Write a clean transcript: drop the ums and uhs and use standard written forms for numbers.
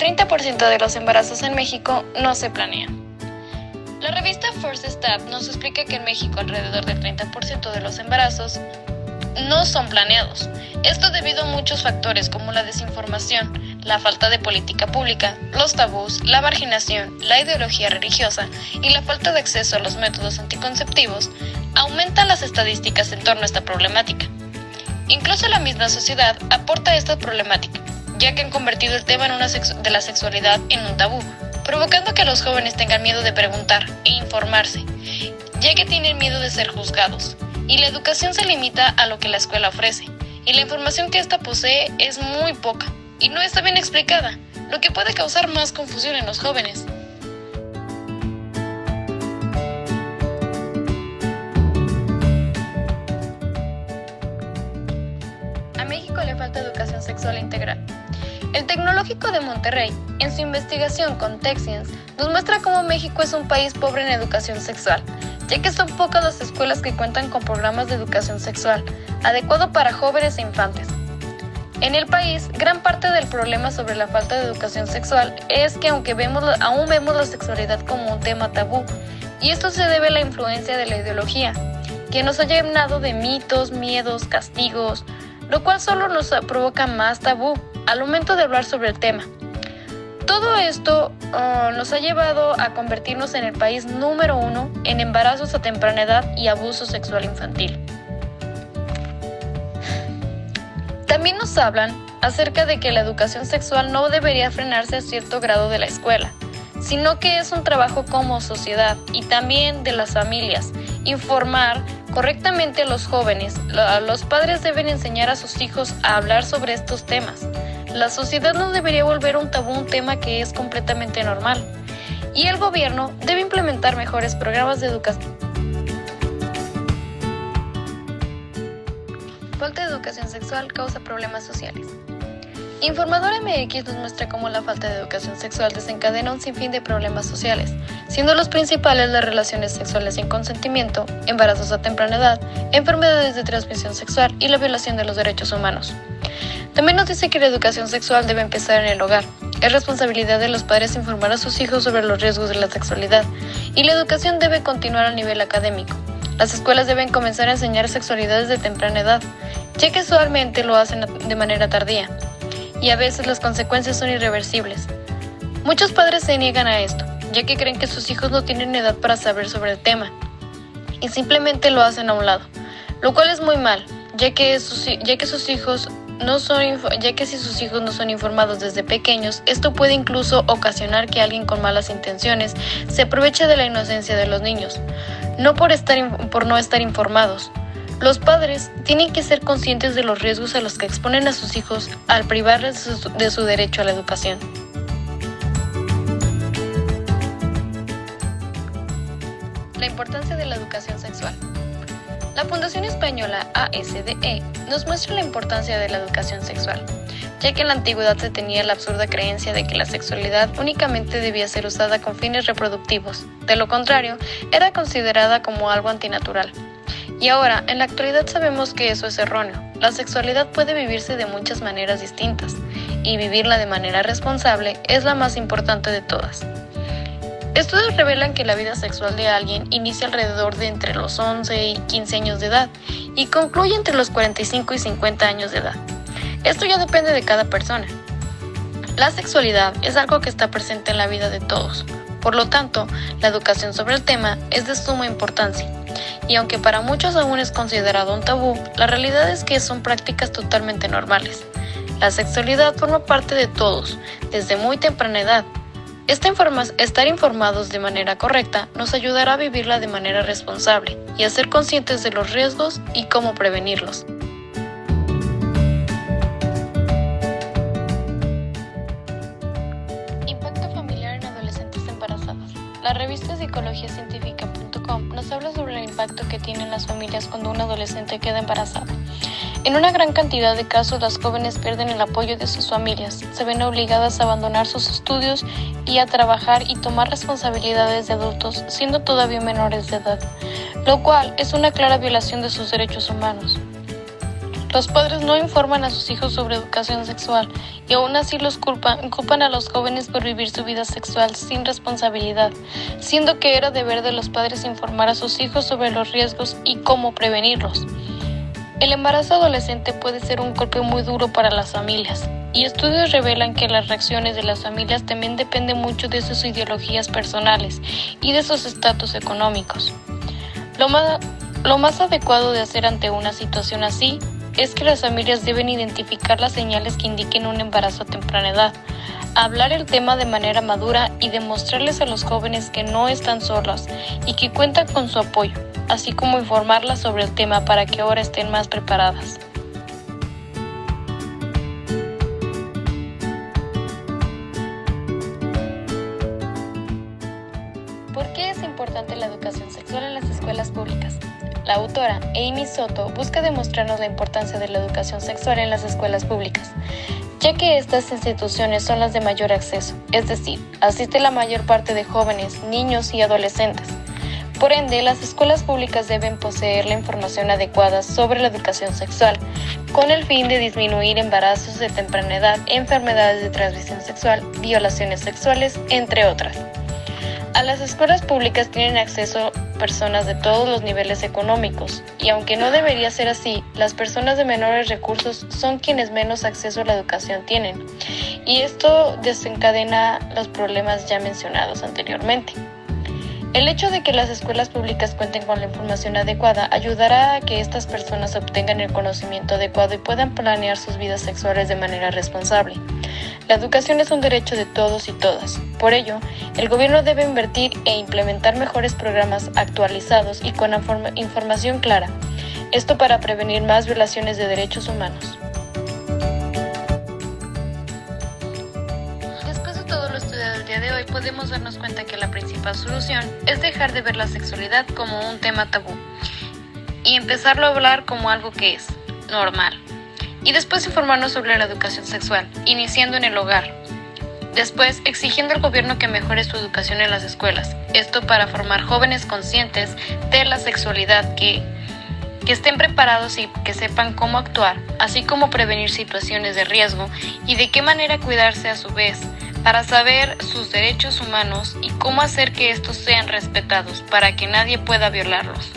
30% de los embarazos en México no se planean. La revista First Step nos explica que en México alrededor del 30% de los embarazos no son planeados. Esto debido a muchos factores como la desinformación, la falta de política pública, los tabús, la marginación, la ideología religiosa y la falta de acceso a los métodos anticonceptivos aumentan las estadísticas en torno a esta problemática. Incluso la misma sociedad aporta a esta problemática, ya que han convertido el tema de la sexualidad en un tabú, provocando que los jóvenes tengan miedo de preguntar e informarse, ya que tienen miedo de ser juzgados, y la educación se limita a lo que la escuela ofrece, y la información que ésta posee es muy poca, y no está bien explicada, lo que puede causar más confusión en los jóvenes. A México le falta educación sexual integral. El Tecnológico de Monterrey, en su investigación con TechScience, nos muestra cómo México es un país pobre en educación sexual, ya que son pocas las escuelas que cuentan con programas de educación sexual, adecuado para jóvenes e infantes. En el país, gran parte del problema sobre la falta de educación sexual es que aún vemos la sexualidad como un tema tabú, y esto se debe a la influencia de la ideología, que nos ha llenado de mitos, miedos, castigos, lo cual solo nos provoca más tabú al momento de hablar sobre el tema. Todo esto nos ha llevado a convertirnos en el país número 1 en embarazos a temprana edad y abuso sexual infantil. También nos hablan acerca de que la educación sexual no debería frenarse a cierto grado de la escuela, sino que es un trabajo como sociedad y también de las familias. Informar correctamente a los jóvenes. Los padres deben enseñar a sus hijos a hablar sobre estos temas. La sociedad no debería volver un tabú un tema que es completamente normal. Y el gobierno debe implementar mejores programas de educación. Falta de educación sexual causa problemas sociales. Informador MX nos muestra cómo la falta de educación sexual desencadena un sinfín de problemas sociales, siendo los principales las relaciones sexuales sin consentimiento, embarazos a temprana edad, enfermedades de transmisión sexual y la violación de los derechos humanos. También nos dice que la educación sexual debe empezar en el hogar. Es responsabilidad de los padres informar a sus hijos sobre los riesgos de la sexualidad, y la educación debe continuar a nivel académico. Las escuelas deben comenzar a enseñar sexualidad desde temprana edad, ya que usualmente lo hacen de manera tardía, y a veces las consecuencias son irreversibles. Muchos padres se niegan a esto, ya que creen que sus hijos no tienen edad para saber sobre el tema, y simplemente lo hacen a un lado, lo cual es muy mal, ya que si sus hijos no son informados desde pequeños, esto puede incluso ocasionar que alguien con malas intenciones se aproveche de la inocencia de los niños, no por no estar informados. Los padres tienen que ser conscientes de los riesgos a los que exponen a sus hijos al privarles de su derecho a la educación. La importancia de la educación sexual. La Fundación Española ASDE nos muestra la importancia de la educación sexual, ya que en la antigüedad se tenía la absurda creencia de que la sexualidad únicamente debía ser usada con fines reproductivos. De lo contrario, era considerada como algo antinatural. Y ahora, en la actualidad sabemos que eso es erróneo. La sexualidad puede vivirse de muchas maneras distintas, y vivirla de manera responsable es la más importante de todas. Estudios revelan que la vida sexual de alguien inicia alrededor de entre los 11 y 15 años de edad y concluye entre los 45 y 50 años de edad. Esto ya depende de cada persona. La sexualidad es algo que está presente en la vida de todos. Por lo tanto, la educación sobre el tema es de suma importancia. Y aunque para muchos aún es considerado un tabú, la realidad es que son prácticas totalmente normales. La sexualidad forma parte de todos, desde muy temprana edad. Estar informados de manera correcta nos ayudará a vivirla de manera responsable y a ser conscientes de los riesgos y cómo prevenirlos. Impacto familiar en adolescentes embarazadas. La revista psicologiacientífica.com nos habla sobre el impacto que tienen las familias cuando un adolescente queda embarazada. En una gran cantidad de casos, las jóvenes pierden el apoyo de sus familias, se ven obligadas a abandonar sus estudios y a trabajar y tomar responsabilidades de adultos, siendo todavía menores de edad, lo cual es una clara violación de sus derechos humanos. Los padres no informan a sus hijos sobre educación sexual y aún así culpan a los jóvenes por vivir su vida sexual sin responsabilidad, siendo que era deber de los padres informar a sus hijos sobre los riesgos y cómo prevenirlos. El embarazo adolescente puede ser un golpe muy duro para las familias, y estudios revelan que las reacciones de las familias también dependen mucho de sus ideologías personales y de sus estatus económicos. Lo más adecuado de hacer ante una situación así es que las familias deben identificar las señales que indiquen un embarazo a temprana edad, hablar el tema de manera madura y demostrarles a los jóvenes que no están solas y que cuentan con su apoyo, así como informarlas sobre el tema para que ahora estén más preparadas. ¿Por qué es importante la educación sexual en las escuelas públicas? La autora Amy Soto busca demostrarnos la importancia de la educación sexual en las escuelas públicas, ya que estas instituciones son las de mayor acceso, es decir, asiste la mayor parte de jóvenes, niños y adolescentes. Por ende, las escuelas públicas deben poseer la información adecuada sobre la educación sexual, con el fin de disminuir embarazos de temprana edad, enfermedades de transmisión sexual, violaciones sexuales, entre otras. A las escuelas públicas tienen acceso personas de todos los niveles económicos, y aunque no debería ser así, las personas de menores recursos son quienes menos acceso a la educación tienen, y esto desencadena los problemas ya mencionados anteriormente. El hecho de que las escuelas públicas cuenten con la información adecuada ayudará a que estas personas obtengan el conocimiento adecuado y puedan planear sus vidas sexuales de manera responsable. La educación es un derecho de todos y todas. Por ello, el gobierno debe invertir e implementar mejores programas actualizados y con información clara. Esto para prevenir más violaciones de derechos humanos. Después de todo lo estudiado el día de hoy, podemos darnos cuenta que la principal solución es dejar de ver la sexualidad como un tema tabú y empezarlo a hablar como algo que es normal. Y después informarnos sobre la educación sexual, iniciando en el hogar. Después, exigiendo al gobierno que mejore su educación en las escuelas. Esto para formar jóvenes conscientes de la sexualidad, que estén preparados y que sepan cómo actuar, así como prevenir situaciones de riesgo y de qué manera cuidarse a su vez, para saber sus derechos humanos y cómo hacer que estos sean respetados para que nadie pueda violarlos.